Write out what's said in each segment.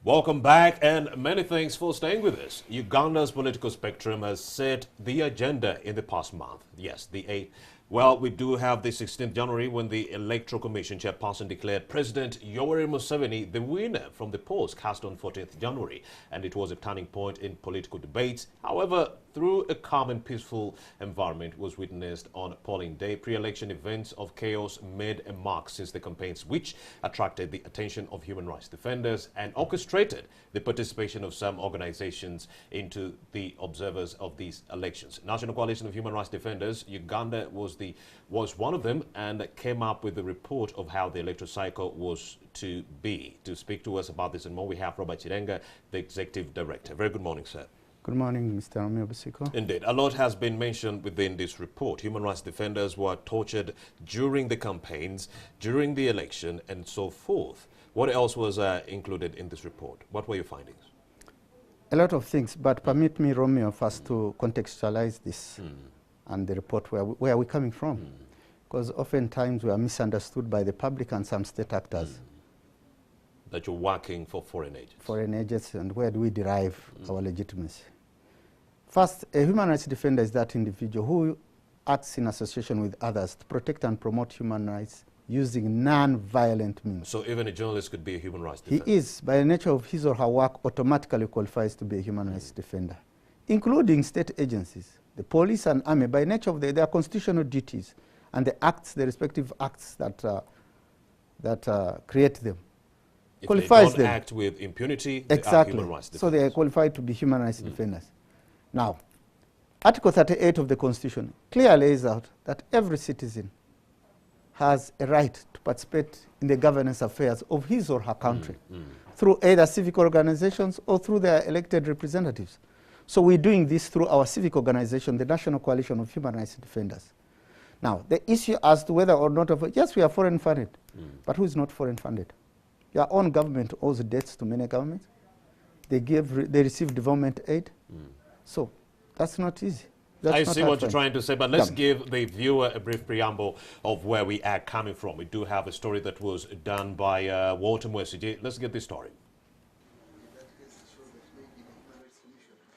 Welcome back, and many thanks for staying with us. Uganda's political spectrum has set the agenda in the past month. Yes, the 8th. Well, we do have the 16th January when the Electoral Commission chairperson declared President Yoweri Museveni the winner from the polls cast on 14th January, and it was a turning point in political debates. However, through a calm and peaceful environment was witnessed on polling day. Pre-election events of chaos made a mark since the campaigns, which attracted the attention of human rights defenders and orchestrated the participation of some organizations into the observers of these elections. National Coalition of Human Rights Defenders, Uganda was one of them, and came up with a report of how the electoral cycle was to be. To speak to us about this and more, we have Robert Chirenga, the Executive Director. Very good morning, sir. Good morning, Mr. Omiyobusiko. Indeed. A lot has been mentioned within this report. Human rights defenders were tortured during the campaigns, during the election, and so forth. What else was included in this report? What were your findings? A lot of things, but permit me, Romeo, first to contextualize this and the report where we're coming from. Because oftentimes we are misunderstood by the public and some state actors. That you're working for foreign agents. Foreign agents, and where do we derive our legitimacy? First, a human rights defender is that individual who acts in association with others to protect and promote human rights using non-violent means. So even a journalist could be a human rights defender? He is, by the nature of his or her work, automatically qualifies to be a human rights defender, including state agencies, the police and army, by nature of their constitutional duties and the acts, the respective acts that create them. If Qualifies they don't them. act with impunity, they are Exactly. human rights defenders. So they are qualified to be human rights defenders. Now, Article 38 of the Constitution clearly lays out that every citizen has a right to participate in the governance affairs of his or her country through either civic organizations or through their elected representatives. So we're doing this through our civic organization, the National Coalition of Human Rights Defenders. Now, the issue as to whether or not, yes, we are foreign funded, but who is not foreign funded? Your own government owes debts to many governments. They receive development aid. So that's not easy. I see what you're trying to say, but let's give the viewer a brief preamble of where we are coming from. We do have a story that was done by Walter Mwesige. Let's get this story.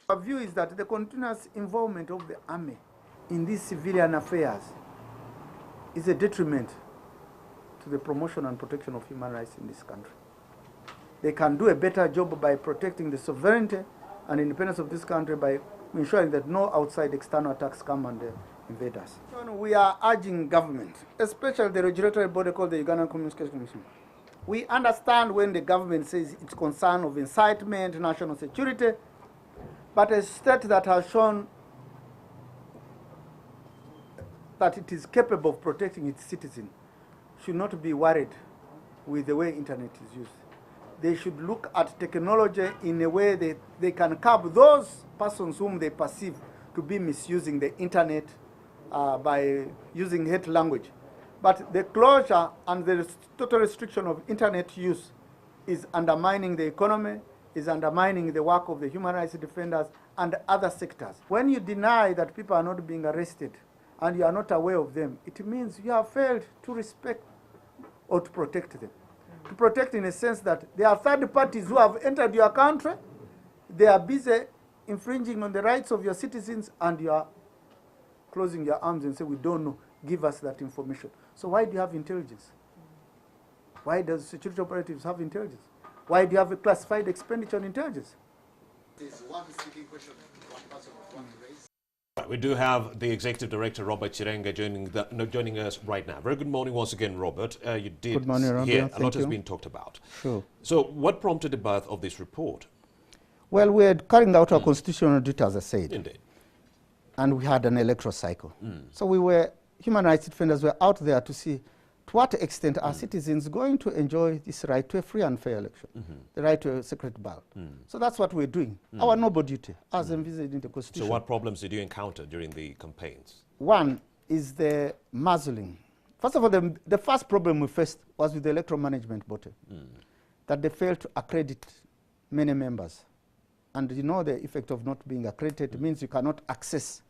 Our view is that the continuous involvement of the army in these civilian affairs is a detriment to the promotion and protection of human rights in this country. They can do a better job by protecting the sovereignty and independence of this country by ensuring that no outside external attacks come and invade us. We are urging government, especially the regulatory body called the Ugandan Communications Commission. We understand when the government says it's concerned of incitement, national security, but a state that has shown that it is capable of protecting its citizens should not be worried with the way internet is used. They should look at technology in a way that they can curb those persons whom they perceive to be misusing the internet by using hate language. But the closure and the total restriction of internet use is undermining the economy, is undermining the work of the human rights defenders and other sectors. When you deny that people are not being arrested and you are not aware of them, it means you have failed to respect or to protect them. To protect in a sense that there are third parties who have entered your country, they are busy infringing on the rights of your citizens, and you are closing your arms and say, we don't know, give us that information. So why do you have intelligence? Why does security operatives have intelligence? Why do you have a classified expenditure on intelligence? One speaking question, one person want to raise. We do have the Executive Director, Robert Chirenga, joining us right now. Very good morning once again, Robert. You did good morning, Robert. hear a lot has been talked about. Sure. So what prompted the birth of this report? Well, we're carrying out our constitutional duty, as I said. Indeed. And we had an electoral cycle. So human rights defenders were out there to see to what extent are citizens going to enjoy this right to a free and fair election, the right to a secret ballot. So that's what we're doing, our noble duty, as envisaged in the Constitution. So what problems did you encounter during the campaigns? One is the muzzling. First of all, the first problem we faced was with the electoral management body, that they failed to accredit many members. And you know the effect of not being accredited means you cannot access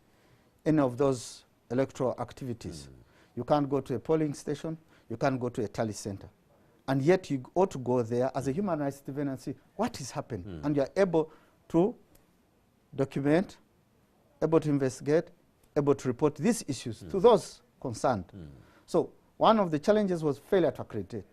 any of those electoral activities. You can't go to a polling station, you can't go to a tally center. And yet you ought to go there as a human rights defender and see what is happening. And you're able to document, able to investigate, able to report these issues to those concerned. So one of the challenges was failure to accredit.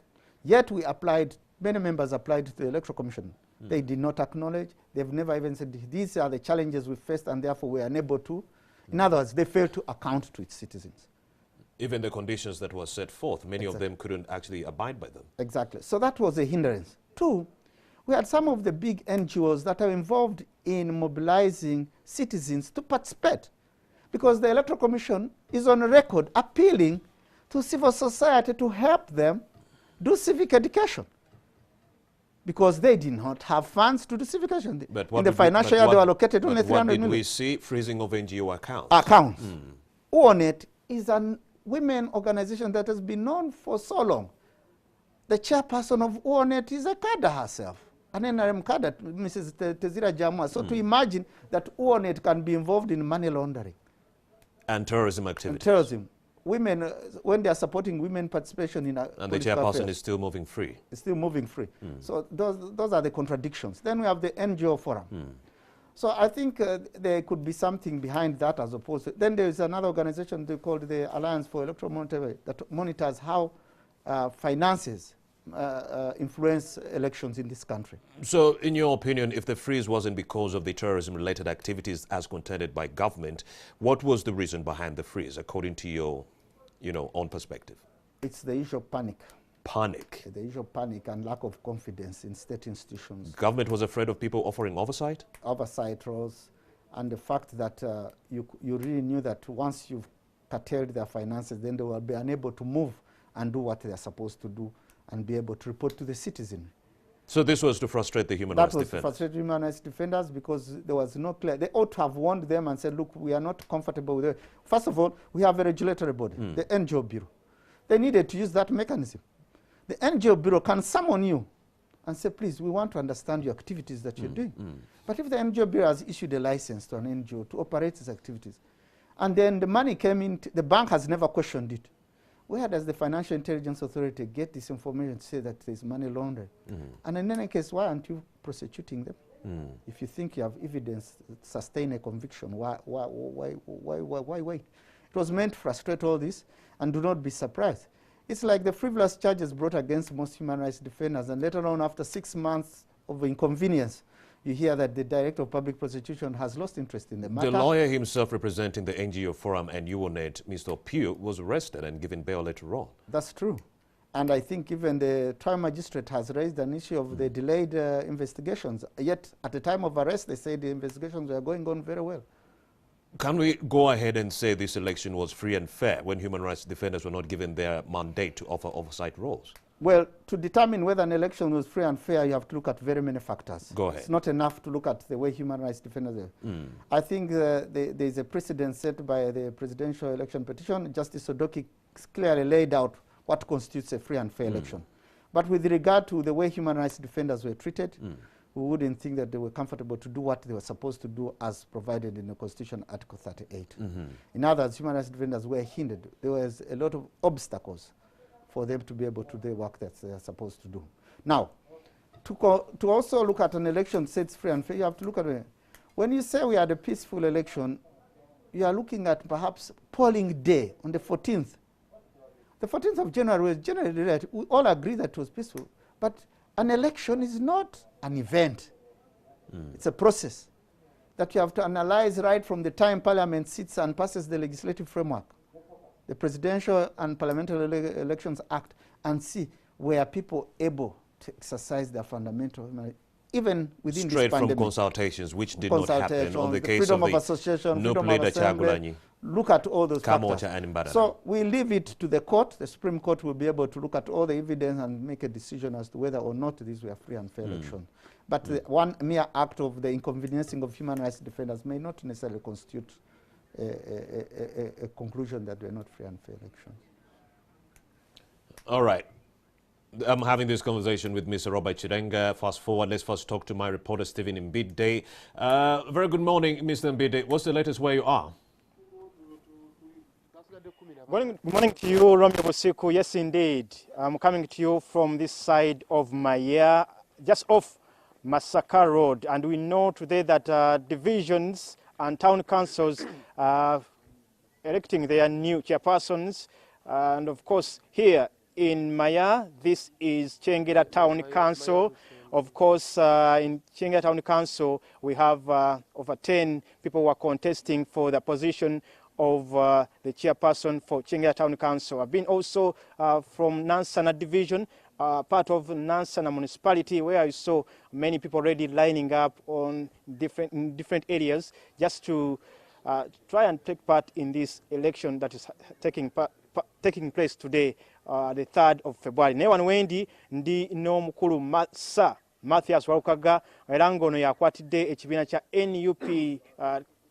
Yet we applied, many members applied to the Electoral Commission. They did not acknowledge. They've never even said, these are the challenges we faced and therefore we are unable to. In other words, they failed to account to its citizens. Even the conditions that were set forth, many of them couldn't actually abide by them. Exactly. So that was a hindrance. Two, we had some of the big NGOs that are involved in mobilizing citizens to participate, because the Electoral Commission is on record appealing to civil society to help them do civic education, because they did not have funds to do civic education. In the financial year, they were allocated only 300 million. What did we see? Freezing of NGO accounts. Accounts. UONET is a women organization that has been known for so long. The chairperson of UONET is a cadre herself, an NRM cadre, Mrs. Tezira Jamwa. So to imagine that UONET can be involved in money laundering. And terrorism activities. And terrorism. Women, when they are supporting women participation in and the chairperson is still moving free. It's still moving free. So those are the contradictions. Then we have the NGO forum. So I think there could be something behind that as opposed to, then there is another organization they called the Alliance for Electoral Monitoring that monitors how finances influence elections in this country. So in your opinion, if the freeze wasn't because of the terrorism-related activities as contended by government, what was the reason behind the freeze, according to your own perspective? It's the issue of panic. Panic? The issue of panic and lack of confidence in state institutions. Government was afraid of people offering oversight? Oversight roles, and the fact that you really knew that once you've curtailed their finances, then they will be unable to move and do what they are supposed to do and be able to report to the citizen. So this was to frustrate the human rights defenders? That was to frustrate human rights defenders, because there was no clear. They ought to have warned them and said, look, we are not comfortable with it. First of all, we have a regulatory body, the NGO Bureau. They needed to use that mechanism. The NGO Bureau can summon you and say, please, we want to understand your activities that you're doing. But if the NGO Bureau has issued a license to an NGO to operate its activities, and then the money came in, the bank has never questioned it, where does the Financial Intelligence Authority get this information to say that there's money laundering? And in any case, why aren't you prosecuting them? If you think you have evidence to sustain a conviction, why wait? It was meant to frustrate all this, and do not be surprised. It's like the frivolous charges brought against most human rights defenders, and later on, after 6 months of inconvenience, you hear that the Director of Public Prosecution has lost interest in the matter. The lawyer himself representing the NGO Forum and UONET, Mr. Pugh, was arrested and given bail later on. That's true. And I think even the trial magistrate has raised an issue of the delayed investigations. Yet, at the time of arrest, they say the investigations were going on very well. Can we go ahead and say this election was free and fair when human rights defenders were not given their mandate to offer oversight roles? Well, to determine whether an election was free and fair, you have to look at very many factors. Go ahead. It's not enough to look at the way human rights defenders are. I think there is a precedent set by the presidential election petition. Justice Odoki clearly laid out what constitutes a free and fair election. But with regard to the way human rights defenders were treated, we wouldn't think that they were comfortable to do what they were supposed to do as provided in the Constitution, Article 38. In other words, human rights defenders were hindered. There was a lot of obstacles for them to be able to do the work that they are supposed to do. Now, to also look at an election say it's free and fair, you have to look at it. When you say we had a peaceful election, you are looking at perhaps polling day on the 14th. The 14th of January was generally right. We all agree that it was peaceful. But an election is not an event. It's a process that you have to analyze right from the time Parliament sits and passes the legislative framework, the Presidential and Parliamentary Elections Act, and see where people able to exercise their fundamental human, even within straight this pandemic. from consultations, which did not happen on the case freedom of of association, no freedom play of the assembly. Chagulanyi. Look at all those factors. So we leave it to the court. The Supreme Court will be able to look at all the evidence and make a decision as to whether or not these were free and fair elections. But the one mere act of the inconveniencing of human rights defenders may not necessarily constitute a conclusion that they are not free and fair elections. All right. I'm having this conversation with Mr. Robert Chirenga. Fast forward, let's first talk to my reporter, Stephen Mbide. Very good morning, Mr. Mbide. What's the latest where you are? Good morning to you, Romeo Bosiku. Yes, indeed. I'm coming to you from this side of Maya, just off Masaka Road. And we know today that divisions and town councils are electing their new chairpersons. And of course, here in Maya, this is Chengera Town Council. Of course, in Chengera Town Council, we have over 10 people who are contesting for the position of the chairperson for Chengera Town Council. I've been also from Nansana Division, part of Nansana Municipality, where I saw many people already lining up in different areas just to try and take part in this election that is taking place today, the 3rd of February. Newan Wendi ndi no mukulu Massa Mathias Walukaga era ngono yakwatidde ekibiina kya NUP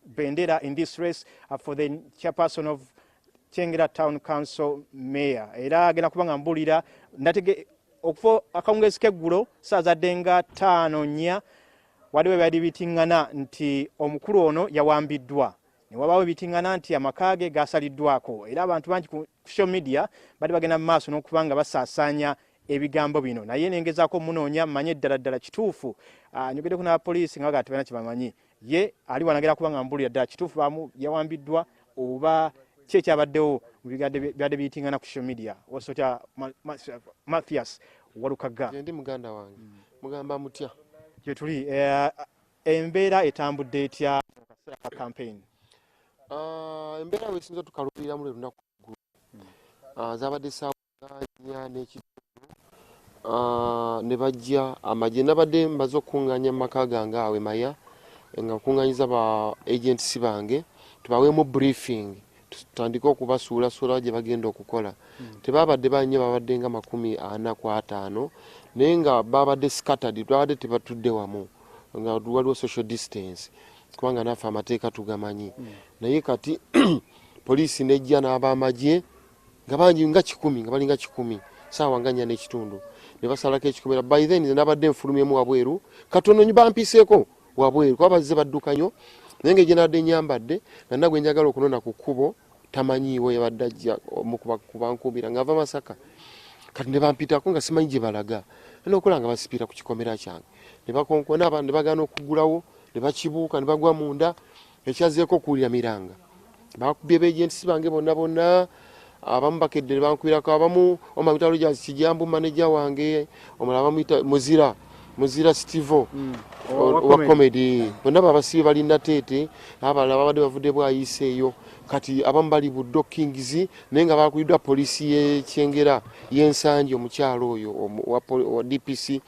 Bendera in this race for the chairperson of Chengera Town Council Mayor. Era agenda kubanga mbulira natege okufo akawungezi keggulo saazadde nga 5:04 waliwo byali bitingana nti omukulu ono yawambiddwa. Ne wabaawo bitingana nti amakage gasaliddwako. Era abantu bangi ku social media bali bagenda mu maaso n'okubanga basaasaanya ebigambo bino. Naye nengezaako munoonya manye ddala kituufu. Nyogeddeko n'abapoliisi nga bagamba tebalina kibamanyi. Ye ali wanagera kubanga mbulira ddala kituufu bamu yawambiddwa oba ki ekyabaddewo mu byadde biyitingana ku social media. Osotya Mathias Walukaga. Ndi muganda wange. Mugamba mutya? Gye tuli embeera etambudde etya mu kaseera ka campaign? Embeera weesinza tukalubirira mu lunaku ggulu. Zaabadde ssaawa 9 n'ekitundu. Ne bajja amagye nabadde mbaze okukungaanya mu maka gange awe Maya nga kukungaanyiza ba agents bange tubaweemu briefing tutandike okubasuulasuula gye bagenda okukola. Tebabadde bannyo, babadde nga 45 naye nga babadde scattered, twabadde tebatudde wamu nga waliwo social distance kubanga naffe amateeka tugamanyi. Naye kati poliisi nejja n'abamagye nga bangi nga 10 nga bali nga 10 saawa nga 4 n'ekitundu ne basalako ekikomera. By then nze nabadde nfulumyemu wabweru katono nyibampiseeko wabweru kuba bazze baddukanyo naye nga gye nabadde nyambadde nga nagwe njagala okunona ku kkubo tamanyiiwo yabadde ajja kubankubira ng'ava Masaka. Kati ne bampitako nga simanyi gye balaga n'okola nga basipiira ku kikomera kyange ne bakonkona abantu ne bagaana okugulawo ne bakibuuka ne bagwa munda ekyazeeko okuwulira miranga. Bakubye beegentisi bange bonna abamu bakedde ne bankubirako, abamu omamita Rogers Kijambu manager wange, omulala bamuyita Muzira Stivo wa comedy. Bonna babasibe balina teete, abalala babadde bavudde bwayiseeyo. Kati abamu bali Buddo Kings naye nga bakuliddwa poliisi y'Ekyengera y'Ensanje omukyalo oyo wa DPC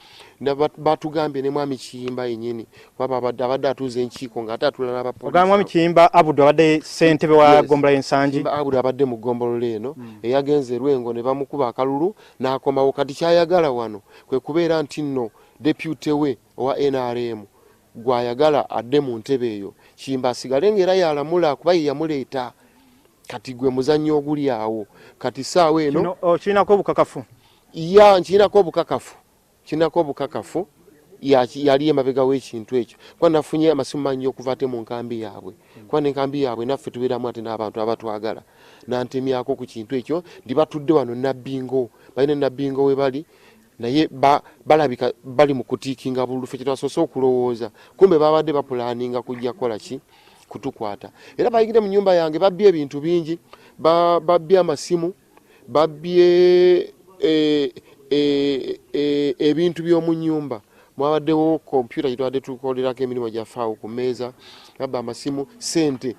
batugambye ne Mwami Kiyimba yennyini abadde atuuza enkiiko ng'ate atula n'abapoliisi. Ogamba Mwami Kiyimba Abudu abadde ssentebe wa Ggombolola y'Ensanje. Abudu abadde mu Ggombolola eno eyagenze Lwengo ne bamukuba akalulu n'akomawo. Kati kyayagala wano kwe kubeera nti nno deputy we owa NRM gwayagala adde mu ntebe eyo Kiyimba asigale ng'era yalamula kuba ye yamuleeta. Kati gwe muzannyo oguli awo kati saawa eno kirinako obukakafu? Kirinako obukakafu yali emabega w'ekintu ekyo kuba nafunye amasimu mangi okuva ate mu nkambi yaabwe kuba n'enkambi yaabwe naffe tubeeramu ate n'abantu abatwagala nantemyako ku kintu ekyo ndi batudde wano Nabbingo balina Nabbingo we bali naye balabika bali mu kutiikinga bululu ffe kyetwasoose okulowooza kumbe babadde bapulaninga kujja kukola ki kutukwata. Era bayigire mu nyumba yange babbye ebintu bingi, babbye amasimu, babbye ebintu by'omu nyumba. Mwabaddewo kompyuta gye twadde tukolerako emirimu gyaffe awo ku mmeeza, babba amasimu, sente,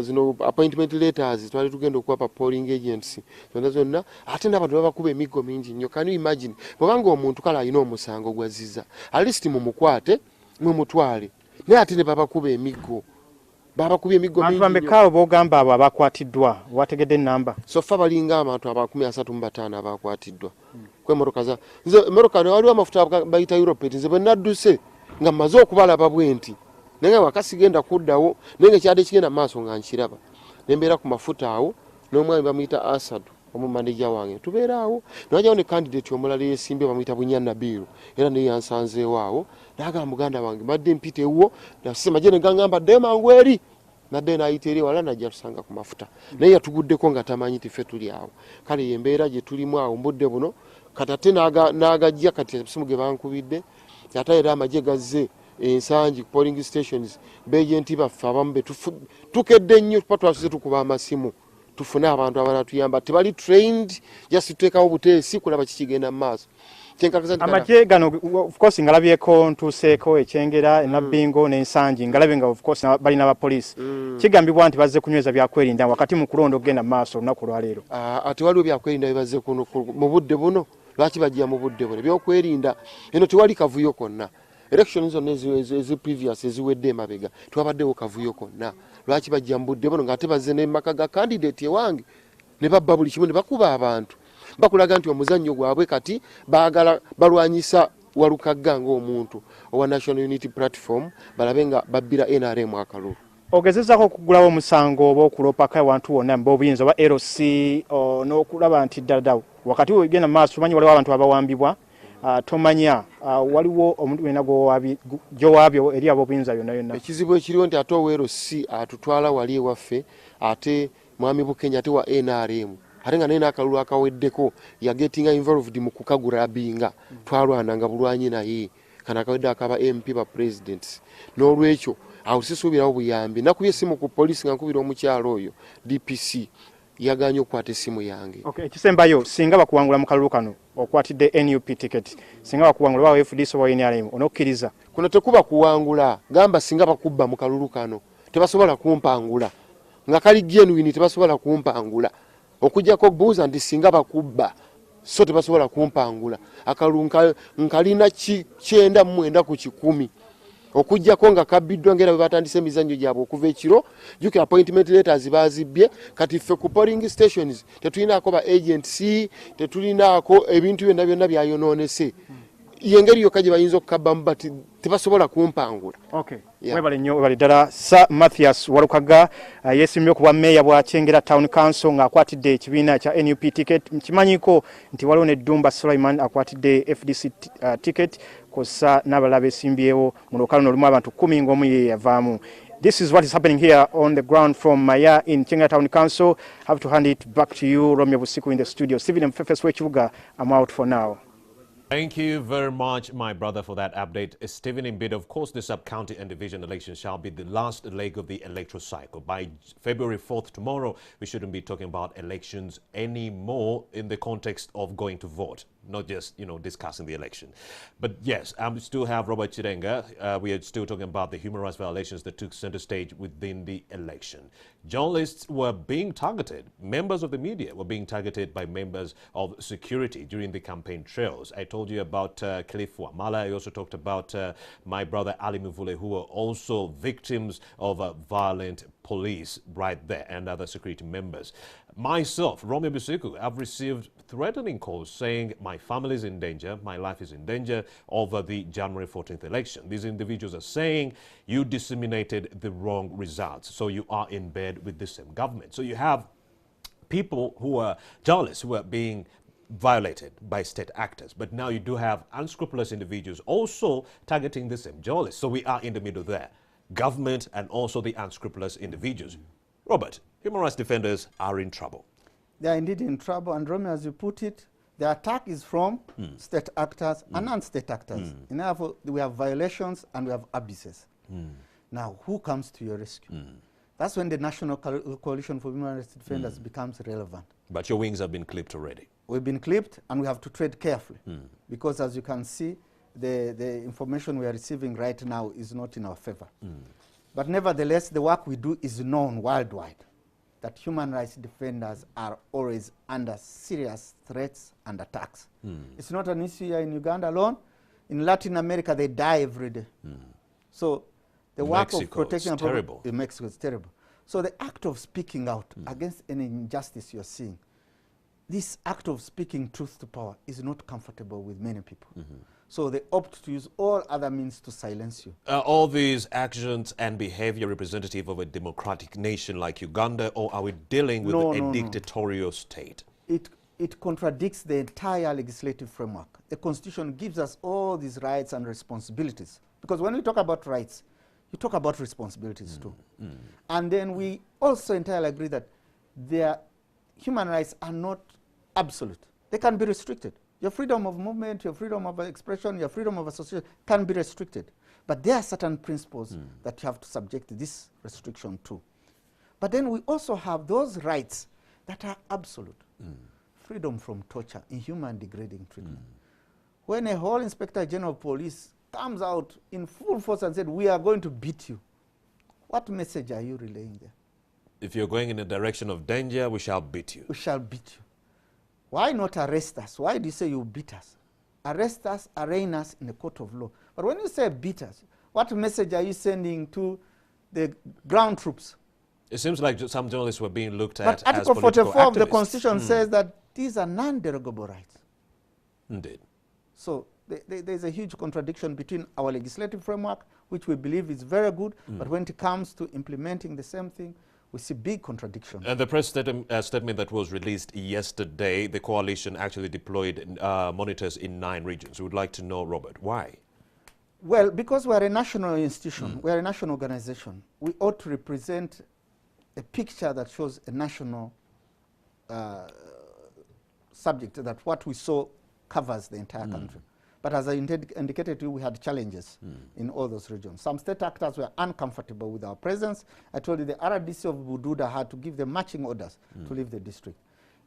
zino appointment letters twali tugenda okuwapa polling agents zonna ate n'abantu babakuba emiggo mingi nnyo. Can you imagine bw'obanga omuntu kale alina omusango gwazizza at least mumukwate mumutwale naye ate ne babakuba emiggo. Babakubye emiggo mingi. Abantu bambekaawo b'ogamba abo abakwatiddwa wategedde ennamba? So ffa balinga abantu 35 abakwatiddwa kw'emmotoka za nze emmotoka ne waliwo amafuta bayita Europe nze bwe nadduse nga mmaze okubalaba bwenti naye nga wakasigenda kuddawo naye nga ekyadde kigenda mu maaso nga nkiraba ne mbeera ku mafuta awo n'omwami bamuyita Asad omumaneja wange tubeera awo nawajjawo ne candidate omulala yeesimbye bamuyita Bunyana Biru era naye yansanzeewo awo n'agamba muganda wange mbadde mpiteewo nasema gye ne gangamba dde mangu eri nadde n'ayita eri wala najja tusanga ku mafuta naye yatuguddeko nga tamanyi tiffe tuli awo kale yembeera gye tulimu awo mbudde buno kati ate n'agajja kati esimu ge bankubidde ate era amagye gazze ensangi polling stations beegenti baffe abamu tukedde nnyo tuba twasuze tukuba amasimu tufune abantu abalala tuyamba tebali trained just tuteekawo buteesi kulaba kikigenda mu maaso amagye gano of course ngalabyeko ntuuseeko ekyengera enabbingo n'ensangi ngalabye nga of course balina abapoliisi kigambibwa nti bazze kunyweza byakwerinda wakati mu kulonda okugenda mu maaso olunaku olwaleero ate waliwo byakwerinda bibazze mu budde buno lwaki bajja mu budde buno ebyokwerinda eno tewali kavuyo konna elections zonna ezi previous eziwedde emabega twabaddewo kavuyo konna lwaki bajja mu budde buno ng'ate bazze n'emaka ga candidate ewange ne babba buli kimu ne bakuba abantu bakulaga nti omuzannyo gwabwe kati baagala balwanyisa walukagga ng'omuntu owa National Unity Platform balabe nga babbira NRM akalulu ogezezaako okugulawo omusango oba okulopako awantu wonna mb'obuyinza oba LC n'okulaba nti ddala wakati wegenda mu maaso tumanyi waliwo abantu abawambibwa tomanya waliwo omuntu wena gyowaabyo eri ab'obuyinza byonna byonna ekizibu ekiriwo nti ate owa LC atutwala wali ewaffe ate mwami Bukenya ate wa NRM ate nga naye n'akalulu akaweddeko yagetinga involved mu kukagurabinga twalwananga bulwanyi naye kana akawedde akaba MP ba presidents n'olwekyo awo sisuubirawo buyambi nakubye essimu ku poliisi nga nkubira omukyalo oyo DPC yaganye okukwata essimu yange ekisembayo singa bakuwangula mu kalulu kano okwatidde NUP ticket singa bakuwangula bawa FDC oba NRM onokkiriza kuno tekuba kuwangula gamba singa bakubba mu kalulu kano tebasobola kumpangula nga kali genuine tebasobola kumpangula okujjako buuza nti singa bakubba so tebasobola kumpangula akalulu nkalina kyenda mu mwenda ku 10 okujjako nga kabbiddwa ngera bwe batandise emizannyo gyabwe okuva ekiro juke appointment letters bazibbye kati ffe ku polling stations tetulinaako ba agency tetulinaako ebintu byonna byonna byayonoonese yengeri yokka gye bayinza okukabbamu bati tebasobola kumpangula webale nnyo webale ddala Sir Mathias Walukaga yeesimbye ku bwa meeya bwa Kyengera Town Council ng'akwatidde ekibiina kya NUP ticket nkimanyiko nti waliwo ne Ddumba Sulaiman akwatidde FDC ticket kosa n'abalala beesimbyewo mu lukalo olumu abantu 10 ng'omu ye yavaamu. This is what is happening here on the ground from Maya in Kyengera Town Council. I have to hand it back to you, Romeo Busiku, in the studio. Stephen Mfefes Wechibuga, I'm out for now. Thank you very much, my brother, for that update. Stephen Mbid, of course, the sub-county and division election shall be the last leg of the electoral cycle. By February 4th, tomorrow, we shouldn't be talking about elections anymore in the context of going to vote, not just, discussing the election. But yes, I still have Robert Chirenga. We are still talking about the human rights violations that took center stage within the election. Journalists were being targeted. Members of the media were being targeted by members of security during the campaign trails. I told you about Cliff Wamala. I also talked about my brother Ali Muvule, who were also victims of violent police right there and other security members. Myself, Romeo Busiku, I've received threatening calls saying my family is in danger, my life is in danger over the January 14th election. These individuals are saying you disseminated the wrong results, so you are in bed with the same government. So you have people who are journalists who are being violated by state actors, but now you do have unscrupulous individuals also targeting the same journalists. So we are in the middle there, government and also the unscrupulous individuals. Robert, human rights defenders are in trouble. They are indeed in trouble, and Romeo, as you put it, the attack is from state actors and non-state actors. In other words, we have violations and we have abuses. Now, who comes to your rescue? That's when the National Coalition for Human Rights Defenders becomes relevant. But your wings have been clipped already. We've been clipped, and we have to tread carefully, because as you can see, the information we are receiving right now is not in our favor. But nevertheless, the work we do is known worldwide, that human rights defenders are always under serious threats and attacks. It's not an issue here in Uganda alone. In Latin America, they die every day. So the work of protecting in Mexico is terrible. So the act of speaking out against any injustice you're seeing, this act of speaking truth to power is not comfortable with many people. So they opt to use all other means to silence you. Are all these actions and behavior representative of a democratic nation like Uganda, or are we dealing with a dictatorial state? It contradicts the entire legislative framework. The Constitution gives us all these rights and responsibilities. Because when we talk about rights, you talk about responsibilities too. And then we also entirely agree that their human rights are not absolute. They can be restricted. Your freedom of movement, your freedom of expression, your freedom of association can be restricted. But there are certain principles that you have to subject this restriction to. But then we also have those rights that are absolute. Freedom from torture, inhuman degrading treatment. When a whole Inspector General of Police comes out in full force and said, we are going to beat you, what message are you relaying there? If you're going in the direction of danger, we shall beat you. We shall beat you. Why not arrest us? Why do you say you beat us? Arrest us, arraign us in a court of law. But when you say beat us, what message are you sending to the ground troops? It seems like some journalists were being looked at But as Article political 44 of the activists. Constitution says that these are non-derogable rights. Indeed. So there's a huge contradiction between our legislative framework, which we believe is very good, but when it comes to implementing the same thing, we see big contradiction. And the press statement that was released yesterday, the coalition actually deployed monitors in 9 regions. We would like to know, Robert, why? Well, because we're a national institution, we're a national organization, we ought to represent a picture that shows a national subject, that what we saw covers the entire country. But as I indicated to you, we had challenges in all those regions. Some state actors were uncomfortable with our presence. I told you the RDC of Bududa had to give them marching orders to leave the district.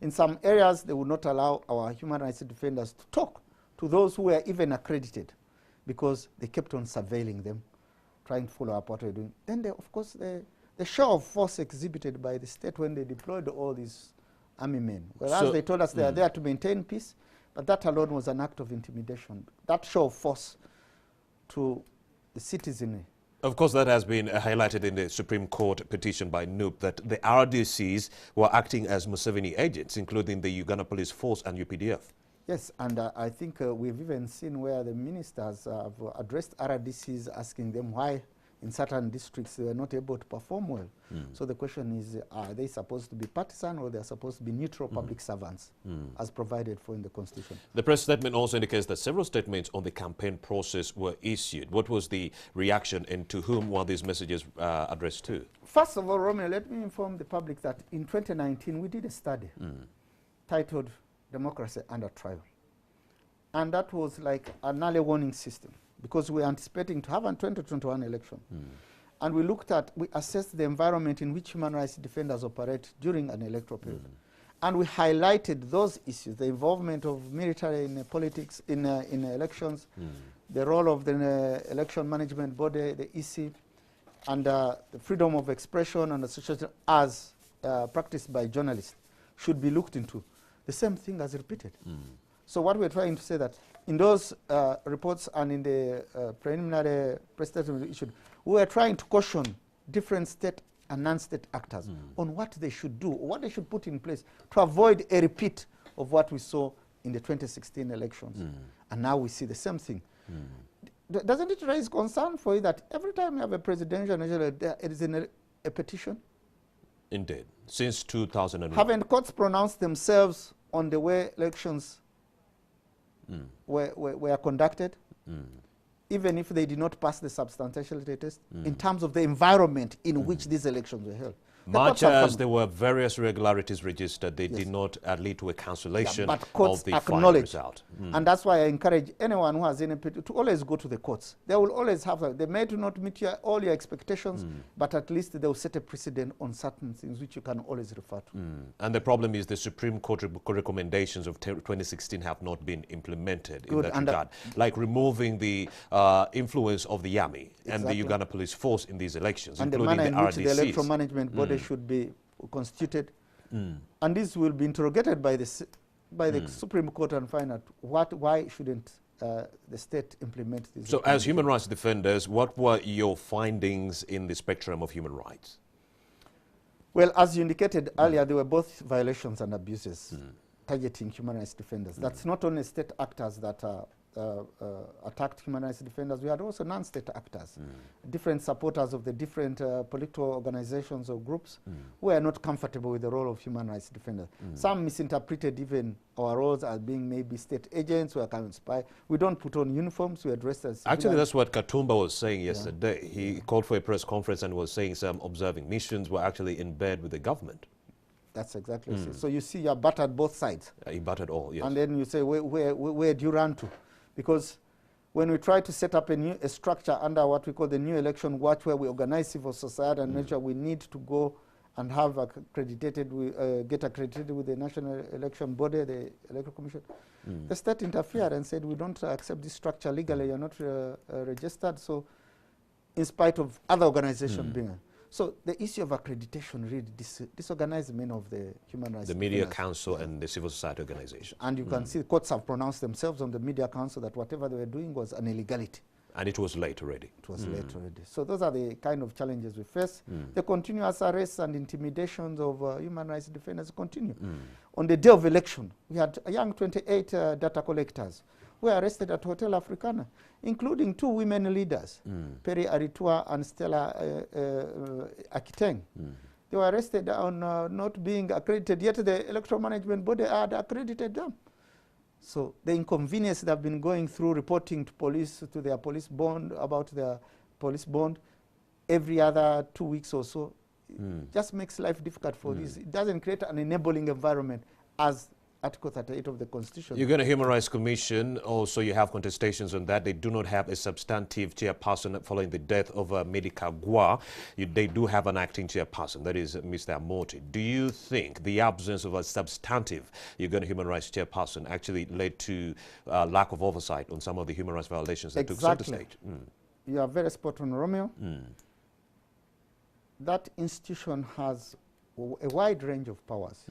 In some areas, they would not allow our human rights defenders to talk to those who were even accredited, because they kept on surveilling them, trying to follow up what we're doing. Then, of course, the show of force exhibited by the state when they deployed all these army men, whereas So, they told us they are there to maintain peace, but that alone was an act of intimidation. That show of force to the citizenry. Of course, that has been highlighted in the Supreme Court petition by NUP, that the RDCs were acting as Museveni agents, including the Uganda Police Force and UPDF. Yes, and I think we've even seen where the ministers have addressed RDCs, asking them why in certain districts they were not able to perform well. So the question is, are they supposed to be partisan, or they're supposed to be neutral public servants as provided for in the Constitution? The press statement also indicates that several statements on the campaign process were issued. What was the reaction, and to whom were these messages addressed to? First of all, Romeo, let me inform the public that in 2019 we did a study titled Democracy Under Trial. And that was like an early warning system, because we were anticipating to have a 2021 election. And we assessed the environment in which human rights defenders operate during an electoral period. And we highlighted those issues, the involvement of military in politics, in elections, the role of the election management body, the EC, and the freedom of expression and association as practiced by journalists should be looked into. The same thing as repeated. So what we're trying to say that in those reports and in the preliminary press statement issued, we were trying to caution different state and non-state actors on what they should do, or what they should put in place to avoid a repeat of what we saw in the 2016 elections. And now we see the same thing. Doesn't it raise concern for you that every time you have a presidential election, there is a petition? Indeed. Since 2001. Haven't courts pronounced themselves on the way elections were conducted, even if they did not pass the substantiality test, in terms of the environment in which these elections were held? Much as there were various irregularities registered, they did not lead to a cancellation of the final result. And that's why I encourage anyone who has any to always go to the courts. They will always have, they may not meet all your expectations, but at least they will set a precedent on certain things which you can always refer to. And the problem is the Supreme Court recommendations of 2016 have not been implemented in that regard, like removing the influence of the army and the Uganda Police Force in these elections, and including the manner in which RDCs. the electoral management body should be constituted. And this will be interrogated by the Supreme Court and find out why shouldn't the state implement this. So as human rights defenders, what were your findings in the spectrum of human rights? Well, as you indicated earlier, there were both violations and abuses targeting human rights defenders. That's not only state actors that attacked human rights defenders, we had also non-state actors, different supporters of the different political organizations or groups who are not comfortable with the role of human rights defenders. Some misinterpreted even our roles as being maybe state agents who are kind of spy. We don't put on uniforms, we are dressed as civilians. Actually, that's what Katumba was saying yesterday. He called for a press conference and was saying some observing missions were actually in bed with the government. That's exactly it. So you see, you are battered both sides. He battered all, yes. And then you say, where do you run to? Because when we try to set up a structure under what we call the new election watch, where we organize civil society and make sure we need to go and have get accredited with the National Election Body, the Electoral Commission, the state interfered and said, we don't accept this structure legally, you're not registered, so in spite of other organizations being. So the issue of accreditation really disorganized many of the human rights. The Media Council and the civil society organization. And you can see courts have pronounced themselves on the Media Council that whatever they were doing was an illegality. And it was late already. It was late already. So those are the kind of challenges we face. The continuous arrests and intimidations of human rights defenders continue. On the day of election, we had a young 28 data collectors who were arrested at Hotel Africana, including 2 women leaders, Peri Aritua and Stella Akiteng. They were arrested on not being accredited, yet the Electoral Management Body had accredited them. So the inconvenience they've been going through, reporting to police, to their police bond, about their police bond, every other 2 weeks or so, just makes life difficult for this. It doesn't create an enabling environment as Article 38 of the Constitution. You got a Human Rights Commission, also you have contestations on that. They do not have a substantive chairperson following the death of Medika Gwa. They do have an acting chairperson, that is Mr. Amoti. Do you think the absence of a substantive Uganda human rights chairperson actually led to lack of oversight on some of the human rights violations that took center stage? You are very spot on, Romeo. That institution has a wide range of powers,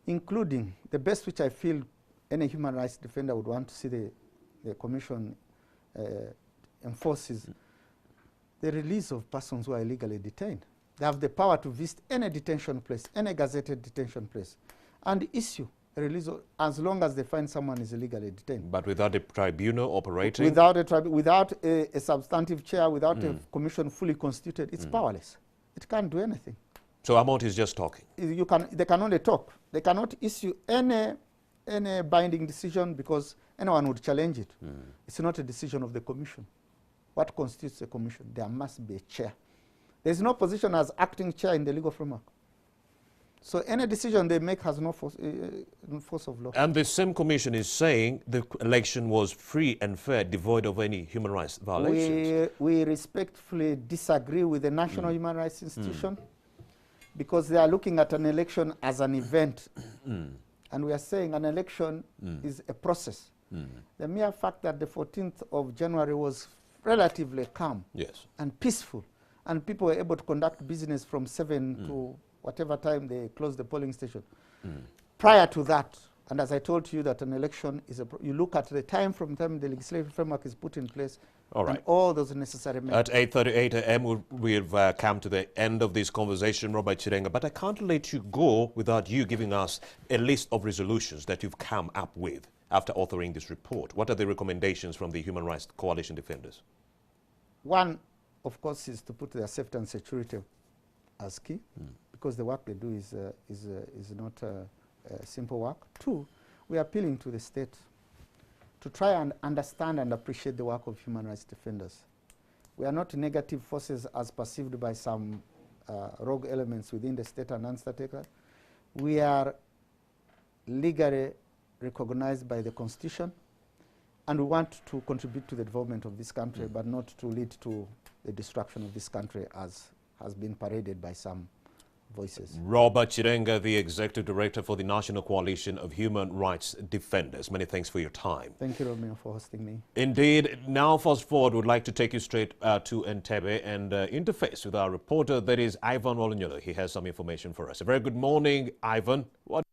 including the best which I feel any human rights defender would want to see the Commission enforces, the release of persons who are illegally detained. They have the power to visit any detention place, any gazetted detention place, and issue a release as long as they find someone is illegally detained. But without a tribunal operating? Without a substantive chair, without a commission fully constituted, it's powerless. It can't do anything. So Amoti is just talking? They can only talk. They cannot issue any binding decision because anyone would challenge it. It's not a decision of the commission. What constitutes a commission? There must be a chair. There's no position as acting chair in the legal framework. So any decision they make has no force of law. And the same commission is saying the election was free and fair, devoid of any human rights violations. We respectfully disagree with the National Human Rights Institution because they are looking at an election as an event. And we are saying an election is a process. The mere fact that the 14th of January was relatively calm and peaceful, and people were able to conduct business from 7 to whatever time they closed the polling station. Prior to that, and as I told you that an election is you look at the time from the time the legislative framework is put in place, and all those necessary measures. At 8:38 a.m. we've come to the end of this conversation, Robert Chirenga, but I can't let you go without you giving us a list of resolutions that you've come up with after authoring this report. What are the recommendations from the Human Rights Coalition Defenders? One, of course, is to put their safety and security as key, because the work they do is not simple work. Two, we are appealing to the state to try and understand and appreciate the work of human rights defenders. We are not negative forces as perceived by some rogue elements within the state and non-state. We are legally recognized by the Constitution, and we want to contribute to the development of this country, but not to lead to the destruction of this country as has been paraded by some voices. Robert Chirenga, the Executive Director for the National Coalition of Human Rights Defenders. Many thanks for your time. Thank you, Romeo, for hosting me. Indeed. Now, fast forward, we'd like to take you straight to Entebbe and interface with our reporter, that is Ivan Wolonyolo. He has some information for us. A very good morning, Ivan. What